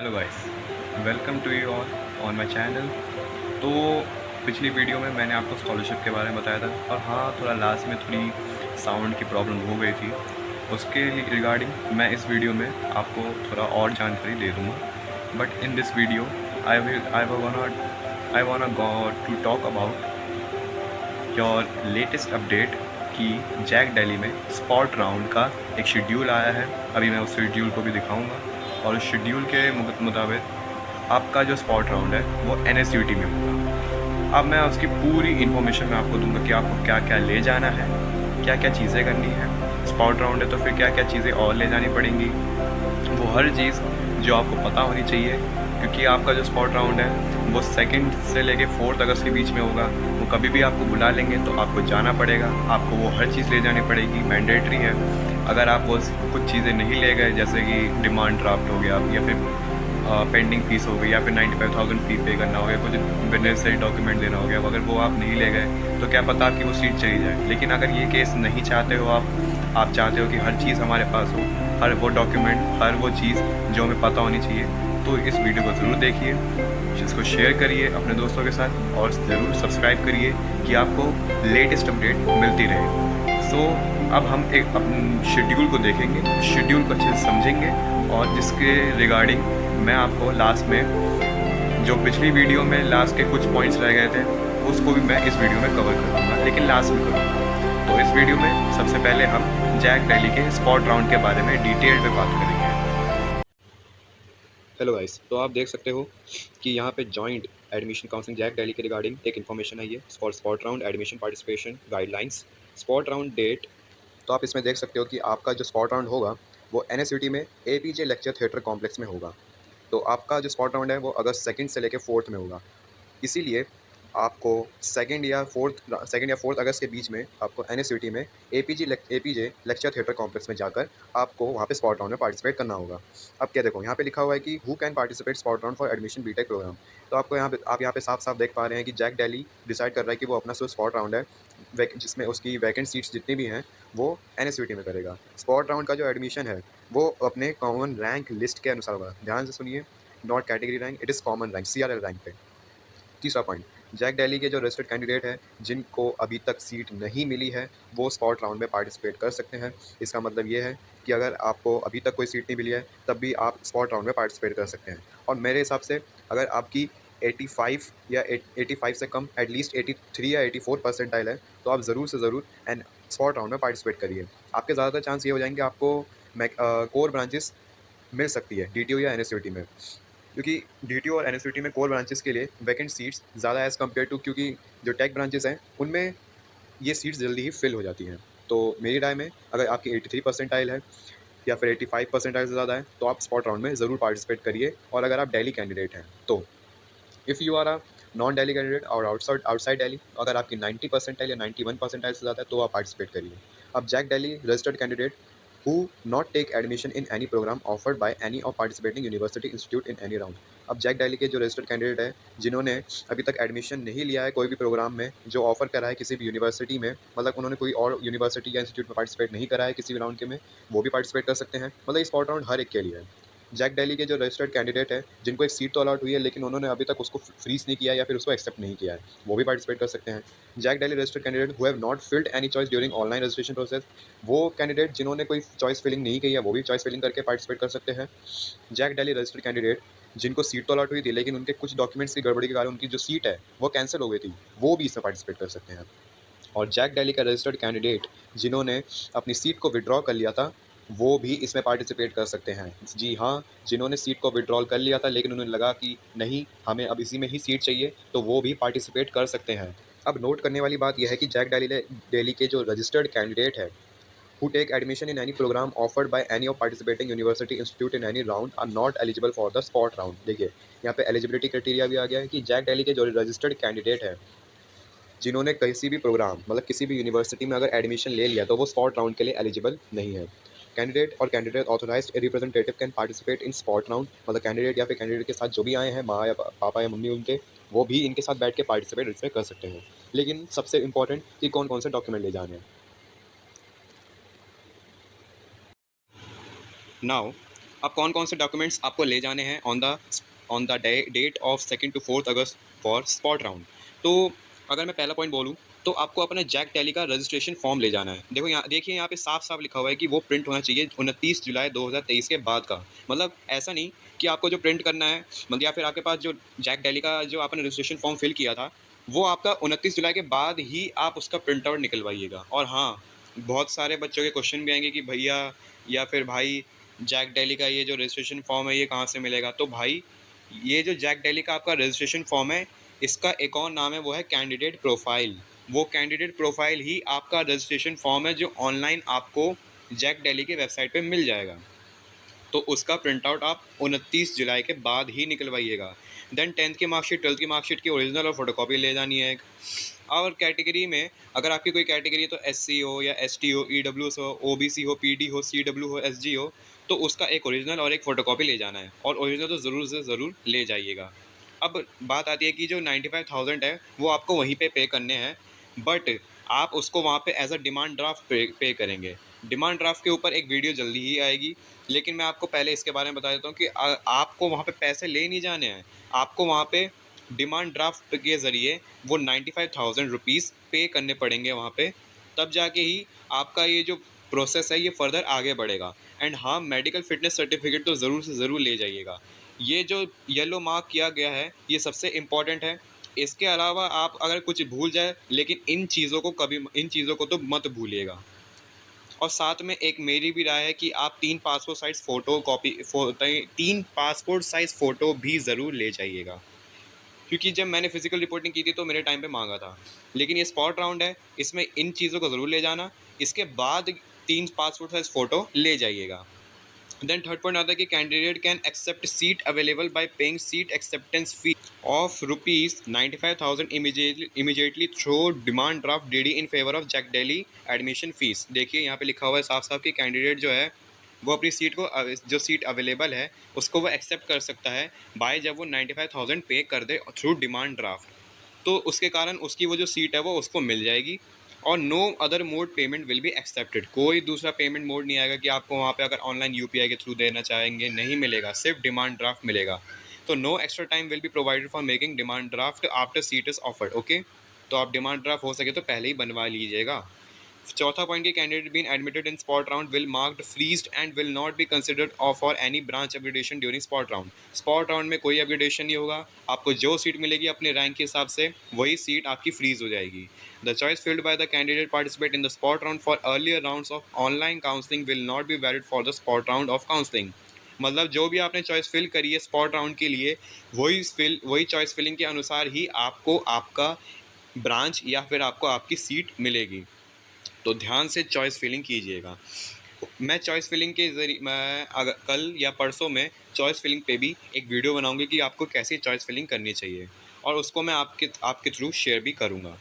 Hello guys, welcome to you all on my channel. तो पिछली video में मैंने आपको स्कॉलरशिप के बारे में बताया था और हाँ, थोड़ा लास्ट में थोड़ी साउंड की प्रॉब्लम हो गई थी। उसके रिगार्डिंग मैं इस वीडियो में आपको थोड़ा और जानकारी दे दूँगा। But in this video I wanna go to talk about your latest update कि जैक दिल्ली में स्पॉट राउंड का एक शेड्यूल आया है। अभी मैं उस शेड्यूल को भी दिखाऊंगा और उस शेड्यूल के मुताबिक आपका जो स्पॉट राउंड है वो NSUT में होगा। अब मैं उसकी पूरी इन्फॉर्मेशन मैं आपको दूंगा कि आपको क्या क्या ले जाना है, क्या क्या चीज़ें करनी है। स्पॉट राउंड है तो फिर क्या क्या चीज़ें और ले जानी पड़ेंगी, वो हर चीज़ जो आपको पता होनी चाहिए। क्योंकि आपका जो स्पॉट राउंड है वो 2 से लेके 4 अगस्त के बीच में होगा। वो कभी भी आपको बुला लेंगे तो आपको जाना पड़ेगा, आपको वो हर चीज़ ले जानी पड़ेगी, मैंडेटरी है। अगर आप वो कुछ चीज़ें नहीं ले गए, जैसे कि डिमांड ड्राफ्ट हो गया या फिर पेंडिंग फीस हो गई या फिर 95,000 फी पे करना हो गया, कुछ बेनिफिशियरी डॉक्यूमेंट देना हो गया, अगर वो आप नहीं ले गए तो क्या पता आपकी वो सीट चली जाए। लेकिन अगर ये केस नहीं चाहते हो आप चाहते हो कि हर चीज़ हमारे पास हो, हर वो डॉक्यूमेंट, हर वो चीज़ जो हमें पता होनी चाहिए, तो इस वीडियो को ज़रूर देखिए, इसको शेयर करिए अपने दोस्तों के साथ और ज़रूर सब्सक्राइब करिए कि आपको लेटेस्ट अपडेट मिलती रहे। सो अब हम एक शेड्यूल को देखेंगे, शेड्यूल को अच्छे से समझेंगे और जिसके रिगार्डिंग मैं आपको लास्ट में, जो पिछली वीडियो में लास्ट के कुछ पॉइंट्स रह गए थे, उसको भी मैं इस वीडियो में कवर कर दूँगा, लेकिन लास्ट में करूँगा। तो इस वीडियो में सबसे पहले हम जैक दिल्ली के स्पॉट राउंड के बारे में डिटेल में बात करेंगे। हेलो गाइस, तो आप देख सकते हो कि यहाँ पे joint admission counselling JAC Delhi के रिगार्डिंग एक इन्फॉर्मेशन है। ये for spot round admission participation guidelines, spot round date. तो आप इसमें देख सकते हो कि आपका जो स्पॉट राउंड होगा वो NSUT में APJ लेक्चर थिएटर कॉम्प्लेक्स में होगा। तो आपका जो स्पॉट राउंड है वो अगस्त 2 से लेकर 4 में होगा। इसीलिए आपको 2 या 4 अगस्त के बीच में आपको NSUT में APJ लेक्चर थिएटर कॉम्प्लेक्स में जाकर आपको वहाँ पे स्पॉट राउंड में पार्टिसिपेट करना होगा। अब क्या देखो, यहाँ पे लिखा हुआ है कि who can participate spot round for admission BTech programme. तो आपको यहाँ पे साफ-साफ देख पा रहे हैं कि जैक दिल्ली डिसाइड कर रहा है कि वो अपना जो स्पॉट राउंड है जिसमें उसकी वैकेंट सीट्स जितनी भी हैं वो NSUT में करेगा। स्पॉट राउंड का जो एडमिशन है वो अपने कॉमन रैंक लिस्ट के अनुसार होगा। ध्यान से सुनिए, not category rank, it is common rank, CRL rank पे। तीसरा पॉइंट, जैक दिल्ली के जो रजिस्टर्ड कैंडिडेट हैं जिनको अभी तक सीट नहीं मिली है वो स्पॉट राउंड में पार्टिसिपेट कर सकते हैं। इसका मतलब ये है कि अगर आपको अभी तक कोई सीट नहीं मिली है तब भी आप स्पॉट राउंड में पार्टिसिपेट कर सकते हैं। और मेरे हिसाब से अगर आपकी 85 या 85 से कम एटलीस्ट 83 या 84 परसेंटाइल है तो आप ज़रूर से ज़रूर एंड स्पॉट राउंड में पार्टिसिपेट करिए। आपके ज़्यादातर चांस ये हो जाएंगे आपको कोर ब्रांचेस मिल सकती है DTO या NSUT में, क्योंकि DTO और NSUT में कोर ब्रांचेस के लिए वैकेंट सीट्स ज़्यादा एज़ कम्पेयर टू, क्योंकि जो टेक ब्रांचेस हैं उनमें ये सीट्स जल्दी ही फिल हो जाती हैं। तो मेरी राय में अगर आपकी 83 परसेंटाइल है या फिर 85 परसेंटाइल से ज़्यादा है तो आप स्पॉट राउंड में ज़रूर पार्टिसिपेट करिए। और अगर आप दिल्ली कैंडिडेट हैं तो if you are a non Delhi candidate और आउटसाइड दिल्ली, अगर आपकी 90 परसेंटाइल या 91 परसेंटाइल से ज़्यादा है तो आप पार्टिसिपेट करिए। अब JAC Delhi registered candidate who not take admission in any program offered by any of participating university institute in any round। अब जैक दिल्ली के जो रजिस्टर्ड कैंडिडेट है जिन्होंने अभी तक एडमिशन नहीं लिया है कोई भी प्रोग्राम में जो ऑफर करा है किसी भी यूनिवर्सिटी में, मतलब उन्होंने कोई और यूनिवर्सिटी या इंस्टीट्यूट में पार्टिसिपेट नहीं करा है किसी भी राउंड के में, वो भी पार्टिसिपेट कर सकते हैं। मतलब इस स्पॉट राउंड हर एक के लिए है। जैक दिल्ली के जो रजिस्टर्ड कैंडिडेट है जिनको एक सीट तो अलॉट हुई है लेकिन उन्होंने अभी तक उसको फ्रीज नहीं किया या फिर उसको एक्सेप्ट नहीं किया है, वो भी पार्टिसिपेट कर सकते हैं। JAC Delhi registered candidate who have not filled any choice during online registration process, वो कैंडिडेट जिन्होंने कोई चॉइस फिलिंग नहीं की है वो भी चॉइस फिलिंग करके पार्टिसिपेट कर सकते हैं। जैक दिल्ली रजिस्टर्ड कैंडिडेट जिनको सीट तो अलॉट हुई थी लेकिन उनके कुछ डॉक्यूमेंट्स की गड़बड़ी के कारण उनकी जो सीट है वो कैंसिल हो गई थी, वो भी इसमें पार्टिसिपेट कर सकते हैं। और जैक दिल्ली का रजिस्टर्ड कैंडिडेट जिन्होंने अपनी सीट को विड्रॉ कर लिया था वो भी इसमें पार्टिसिपेट कर सकते हैं। जी हाँ, जिन्होंने सीट को विड्रॉल कर लिया था लेकिन उन्हें लगा कि नहीं, हमें अब इसी में ही सीट चाहिए, तो वो भी पार्टिसिपेट कर सकते हैं। अब नोट करने वाली बात यह है कि जैक दिल्ली के जो रजिस्टर्ड कैंडिडेट है who take admission in any program offered by any of participating university institute in any round are not eligible for the spot round। देखिए, यहाँ पे एलिजिबिलिटी क्राइटेरिया भी आ गया है कि जैक दिल्ली के जो रजिस्टर्ड कैंडिडेट है जिन्होंने किसी भी प्रोग्राम, मतलब किसी भी यूनिवर्सिटी में अगर एडमिशन ले लिया तो वो स्पॉट राउंड के लिए एलिजिबल नहीं है। Candidate authorised representative can participate in spot round, मतलब कैंडिडेट या फिर कैंडिडेट के साथ जो भी आए हैं, माँ या पापा या मम्मी उनके, वो भी इनके साथ बैठ के पार्टिसिपेट इसमें कर सकते हैं। लेकिन सबसे इंपॉर्टेंट कि कौन कौन से डॉक्यूमेंट ले जाने हैं। नाउ अब कौन-कौन से डॉक्यूमेंट्स आपको ले जाने हैं on the date of 2 to 4 August for spot round. तो अगर मैं पहला पॉइंट बोलूँ, तो आपको अपना जैक टैली का रजिस्ट्रेशन फॉर्म ले जाना है। देखो यहाँ देखिए, यहाँ पे साफ-साफ लिखा हुआ है कि वो प्रिंट होना चाहिए 29 जुलाई 2023 के बाद का। मतलब ऐसा नहीं कि आपको जो प्रिंट करना है, मतलब या फिर आपके पास जो जैक टैली का जो आपने रजिस्ट्रेशन फॉर्म फिल किया था, वो आपका 29 जुलाई के बाद ही आप उसका प्रिंट आउट निकलवाइएगा। और हाँ, बहुत सारे बच्चों के क्वेश्चन भी आएंगे कि भैया या फिर भाई, जैक डेली का ये जो रजिस्ट्रेशन फॉर्म है ये कहाँ से मिलेगा? तो भाई, ये जो जैक डेली का आपका रजिस्ट्रेशन फॉर्म है, इसका एक और नाम है, वो है कैंडिडेट प्रोफाइल। वो कैंडिडेट प्रोफाइल ही आपका रजिस्ट्रेशन फॉर्म है जो ऑनलाइन आपको जैक डेली की वेबसाइट पे मिल जाएगा। तो उसका प्रिंट आउट आप 29 जुलाई के बाद ही निकलवाइएगा। देन 10th की मार्कशीट, 12th की मार्कशीट की ओरिजिनल और फोटोकॉपी ले जानी है एक। और कैटेगरी में अगर आपकी कोई कैटेगरी है तो एससी हो या एसटी हो, ईडब्ल्यूएस हो, ओबीसी हो, पीडी हो, सीडब्ल्यू हो, एसजी हो, तो उसका एक ओरिजिनल और एक फ़ोटोकॉपी ले जाना है। और ओरिजिनल तो ज़रूर से ज़रूर ले जाइएगा। अब बात आती है कि जो 95,000 है वो आपको वहीं पे करने हैं, बट आप उसको वहाँ पे एज अ डिमांड ड्राफ्ट पे करेंगे। डिमांड ड्राफ्ट के ऊपर एक वीडियो जल्दी ही आएगी, लेकिन मैं आपको पहले इसके बारे में बता देता हूँ कि आपको वहाँ पे पैसे ले नहीं जाने हैं। आपको वहाँ पे डिमांड ड्राफ्ट के ज़रिए वो 95,000 रुपीज़ पे करने पड़ेंगे वहाँ पे, तब जाके ही आपका ये जो प्रोसेस है ये फर्दर आगे बढ़ेगा। एंड हाँ, मेडिकल फिटनेस सर्टिफिकेट तो ज़रूर से ज़रूर ले जाइएगा। ये जो येलो मार्क किया गया है ये सबसे इम्पॉर्टेंट है। इसके अलावा आप अगर कुछ भूल जाए, लेकिन इन चीज़ों को तो मत भूलिएगा। और साथ में एक मेरी भी राय है कि आप 3 पासपोर्ट साइज़ फ़ोटो भी ज़रूर ले जाइएगा। क्योंकि जब मैंने फिजिकल रिपोर्टिंग की थी तो मेरे टाइम पे मांगा था, लेकिन ये स्पॉट राउंड है, इसमें इन चीज़ों को ज़रूर ले जाना। इसके बाद 3 पासपोर्ट साइज फ़ोटो ले जाइएगा। देन थर्ड पॉइंट आता है कि candidate can accept seat available by paying seat acceptance fee of ₹95,000 immediately through demand draft DD in favour of JAC Delhi admission fees. देखिए यहाँ पे लिखा हुआ है साफ साफ कि कैंडिडेट जो है वो अपनी सीट को जो सीट अवेलेबल है उसको वो एक्सेप्ट कर सकता है बाय जब वो 95,000 पे कर दे थ्रू डिमांड ड्राफ्ट। तो उसके कारण उसकी वो जो सीट है वो उसको मिल जाएगी। और no other mode payment will be accepted. कोई दूसरा पेमेंट मोड नहीं आएगा कि आपको वहाँ पे अगर ऑनलाइन यूपीआई के थ्रू देना चाहेंगे, नहीं मिलेगा, सिर्फ डिमांड ड्राफ्ट मिलेगा। तो no extra time will be provided for making demand draft after seat is offered. Okay, तो आप डिमांड ड्राफ्ट हो सके तो पहले ही बनवा लीजिएगा। चौथा पॉइंट, की candidate been admitted in spot round will marked freezed and will not be considered of for any branch upgradation during spot round. Spot round में कोई अपग्रेडेशन नहीं होगा। आपको जो सीट मिलेगी अपने रैंक के हिसाब से वही सीट आपकी फ्रीज हो जाएगी। The choice filled by the candidate participate in the spot round for earlier rounds of online counselling will not be valid for the spot round of counselling. मतलब जो भी आपने चॉइस फिल करी है spot round के लिए, वही choice filling के अनुसार ही आपको आपका ब्रांच या फिर आपको आपकी सीट मिलेगी। तो ध्यान से चॉइस फिलिंग कीजिएगा। मैं चॉइस फिलिंग के ज़रिए मैं अगर कल या परसों में चॉइस फिलिंग पे भी एक वीडियो बनाऊंगी कि आपको कैसी चॉइस फिलिंग करनी चाहिए, और उसको मैं आपके थ्रू शेयर भी करूंगा।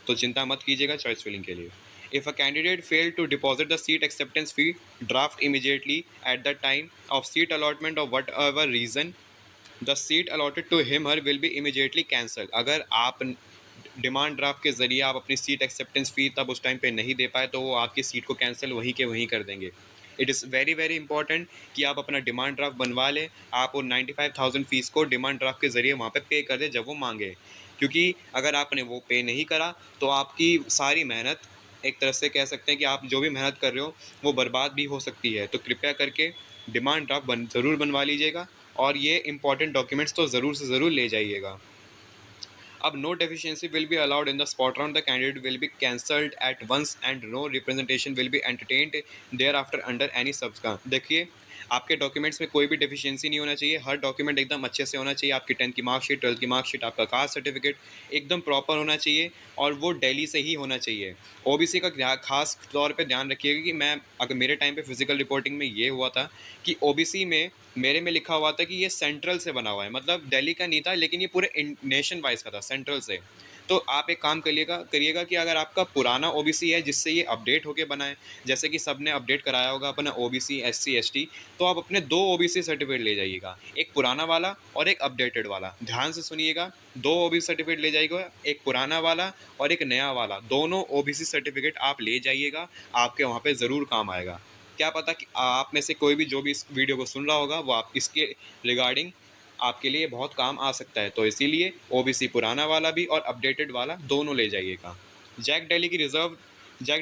तो चिंता मत कीजिएगा चॉइस फिलिंग के लिए। If a candidate fail to deposit the seat acceptance fee draft immediately at the time of seat allotment of whatever reason, the seat allotted to him her will be immediately cancel. अगर आप demand draft के ज़रिए आप अपनी seat acceptance फ़ी तब उस time पे नहीं दे पाए तो वो आपकी सीट को कैंसिल वहीं के वहीं कर देंगे। It is very very important कि आप अपना डिमांड ड्राफ्ट बनवा लें। आप वो 95,000 फ़ीस को डिमांड ड्राफ्ट के ज़रिए वहाँ पे कर दें जब वो मांगे, क्योंकि अगर आपने वो पे नहीं करा तो आपकी सारी मेहनत, एक तरह से कह सकते हैं कि आप जो भी मेहनत कर रहे हो वो बर्बाद भी हो सकती है। तो कृपया करके डिमांड ड्राफ्ट ज़रूर बनवा लीजिएगा, और ये इंपॉर्टेंट डॉक्यूमेंट्स तो ज़रूर से ज़रूर ले जाइएगा। अब no deficiency will be allowed in the spot round. The candidate will be cancelled at once and no representation will be entertained thereafter under any subsequent। देखिए, आपके डॉक्यूमेंट्स में कोई भी डेफिशिएंसी नहीं होना चाहिए। हर डॉक्यूमेंट एकदम अच्छे से होना चाहिए। आपकी 10th की मार्कशीट, 12th की मार्कशीट, आपका कास्ट सर्टिफिकेट एकदम प्रॉपर होना चाहिए, और वो दिल्ली से ही होना चाहिए। ओबीसी का खास तौर पे ध्यान रखिएगा कि मैं अगर मेरे टाइम पे फिजिकल रिपोर्टिंग में ये हुआ था कि ओबीसी में मेरे में लिखा हुआ था कि ये सेंट्रल से बना हुआ है, मतलब दिल्ली का नहीं था, लेकिन ये पूरे नेशन वाइज का था, सेंट्रल से। तो आप एक काम करिएगा कि अगर आपका पुराना ओबीसी है जिससे ये अपडेट होके बना है, जैसे कि सब ने अपडेट कराया होगा अपना ओबीसी एससी एसटी, तो आप अपने 2 ओबीसी सर्टिफिकेट ले जाइएगा, एक पुराना वाला और एक अपडेटेड वाला। ध्यान से सुनिएगा, 2 ओबीसी सर्टिफिकेट ले जाइएगा, एक पुराना वाला और एक नया वाला। दोनों ओबीसी सर्टिफिकेट आप ले जाइएगा, आपके वहाँ पे ज़रूर काम आएगा। क्या पता कि आप में से कोई भी जो भी इस वीडियो को सुन रहा होगा वो आप इसके रिगार्डिंग आपके लिए बहुत काम आ सकता है। तो इसीलिए ओबीसी पुराना वाला भी और अपडेटेड वाला दोनों ले जाइएगा। JAC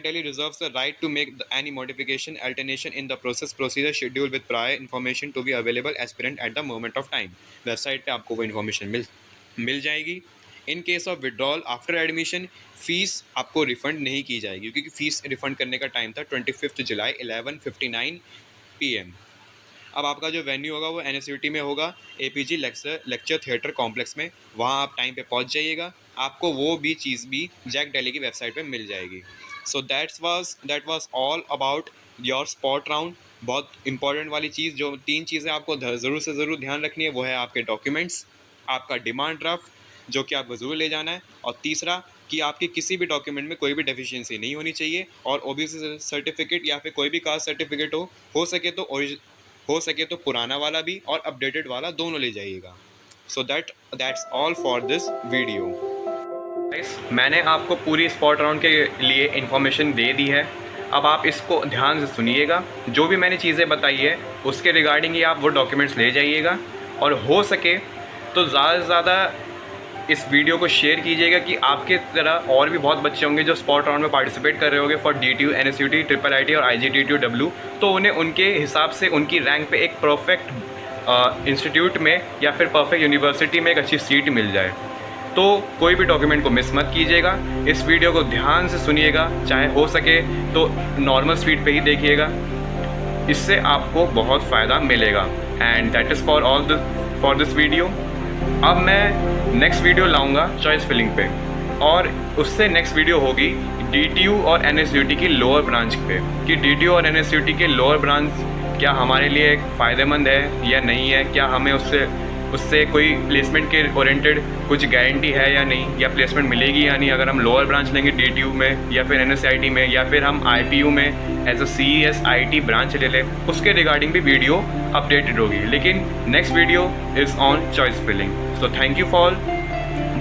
Delhi reserves the right to make any modification, alternation in the procedure schedule with prior information to be available aspirant at the moment of time। Website पे आपको वो इन्फॉर्मेशन मिल जाएगी। In case of withdrawal after admission fees आपको refund नहीं की जाएगी, क्योंकि fees refund करने का टाइम था 25 जुलाई 11:59 PM। अब आपका जो वेन्यू होगा वो NSUT में होगा, APG लेक्चर थिएटर कॉम्प्लेक्स में। वहाँ आप टाइम पे पहुँच जाइएगा, आपको वो भी चीज़ भी जैक डेली की वेबसाइट पे मिल जाएगी। So that was all about your spot round. बहुत इंपॉर्टेंट वाली चीज़, जो 3 चीज़ें आपको ज़रूर से ज़रूर ध्यान रखनी है, वो है आपके डॉक्यूमेंट्स, आपका डिमांड ड्राफ्ट जो कि आपको ज़रूर ले जाना है, और तीसरा कि आपके किसी भी डॉक्यूमेंट में कोई भी डेफिशिएंसी नहीं होनी चाहिए, और ओबीसी सर्टिफिकेट या फिर कोई भी कास्ट सर्टिफिकेट हो सके तो पुराना वाला भी और अपडेटेड वाला दोनों ले जाइएगा। So that's all for this video. मैंने आपको पूरी स्पॉट राउंड के लिए इन्फॉर्मेशन दे दी है। अब आप इसको ध्यान से सुनिएगा, जो भी मैंने चीज़ें बताई है उसके रिगार्डिंग ही आप वो डॉक्यूमेंट्स ले जाइएगा, और हो सके तो ज़्यादा से ज़्यादा इस वीडियो को शेयर कीजिएगा कि आपके तरह और भी बहुत बच्चे होंगे जो स्पॉट राउंड में पार्टिसिपेट कर रहे होंगे फॉर DTU, NSUT, IIIT और IGTTU, तो उन्हें उनके हिसाब से उनकी रैंक पे एक परफेक्ट इंस्टीट्यूट में या फिर परफेक्ट यूनिवर्सिटी में एक अच्छी सीट मिल जाए। तो कोई भी डॉक्यूमेंट को मिस मत कीजिएगा, इस वीडियो को ध्यान से सुनिएगा, चाहे हो सके तो नॉर्मल स्पीड पे ही देखिएगा, इससे आपको बहुत फ़ायदा मिलेगा। And that is for this video. अब मैं नेक्स्ट वीडियो लाऊंगा चॉइस फिलिंग पे, और उससे नेक्स्ट वीडियो होगी DTU और NSUT की लोअर ब्रांच पे, कि DTU और NSUT के लोअर ब्रांच क्या हमारे लिए फ़ायदेमंद है या नहीं है, क्या हमें उससे कोई प्लेसमेंट के ओरिएंटेड कुछ गारंटी है या नहीं, या प्लेसमेंट मिलेगी या नहीं अगर हम लोअर ब्रांच लेंगे DTU में या फिर NSIT में, या फिर हम IPU में एज अ CES-IT ब्रांच ले लें, उसके रिगार्डिंग भी वीडियो अपडेटेड होगी। लेकिन next video is on choice filling. So thank you for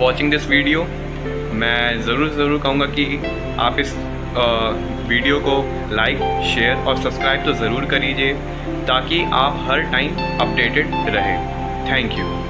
watching this video. मैं ज़रूर कहूँगा कि आप इस वीडियो को लाइक, शेयर और सब्सक्राइब तो ज़रूर करिए, ताकि आप हर टाइम अपडेटेड रहें। Thank you.